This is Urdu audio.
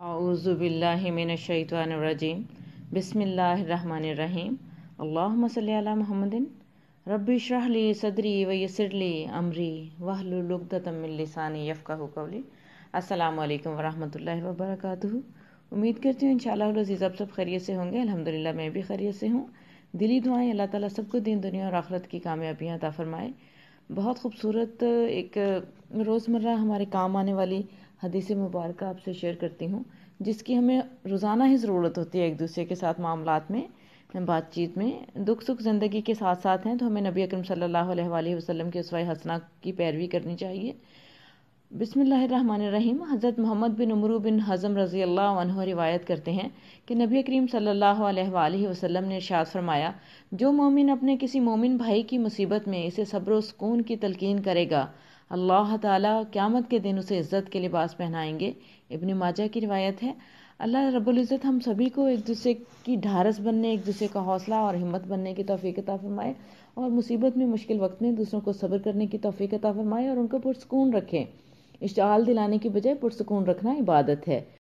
اعوذ باللہ من الشیطان الرجیم بسم اللہ الرحمن الرحیم اللہم صلی علی محمد رب اشرح لی صدری ویسر لی امری واحلل عقدۃ من لسانی یفقہوا قولی۔ السلام علیکم ورحمۃ اللہ وبرکاتہ۔ امید کرتی ہوں انشاءاللہ العزیز آپ سب خیریت سے ہوں گے۔ الحمدللہ میں بھی خیریت سے ہوں۔ دلی دعائیں اللہ تعالیٰ سب کو دین دنیا اور آخرت کی کامیابیاں عطا فرمائے۔ بہت خوبصورت ایک روزمرہ ہمارے کام آنے والی حدیث مبارکہ آپ سے شیئر کرتی ہوں، جس کی ہمیں روزانہ ہی ضرورت ہوتی ہے ایک دوسرے کے ساتھ معاملات میں، بات چیت میں۔ دکھ سکھ زندگی کے ساتھ ساتھ ہیں تو ہمیں نبی اکرم صلی اللہ علیہ وآلہ وسلم کے اسوہ حسنہ کی پیروی کرنی چاہیے۔ بسم اللہ الرحمن الرحیم۔ حضرت محمد بن عمرو بن حزم رضی اللہ عنہ روایت کرتے ہیں کہ نبی کریم صلی اللہ علیہ وآلہ وسلم نے ارشاد فرمایا، جو مومن اپنے کسی مومن بھائی کی مصیبت میں اسے صبر و سکون کی تلقین کرے گا، اللہ تعالیٰ قیامت کے دن اسے عزت کے لباس پہنائیں گے۔ ابن ماجہ کی روایت ہے۔ اللہ رب العزت ہم سبھی کو ایک دوسرے کی ڈھارس بننے، ایک دوسرے کا حوصلہ اور ہمت بننے کی توفیق عطا فرمائے، اور مصیبت میں، مشکل وقت میں دوسروں کو صبر کرنے کی توفیق عطا فرمائے اور ان کو پرسکون رکھے۔ اشتعال دلانے کی بجائے پرسکون رکھنا عبادت ہے۔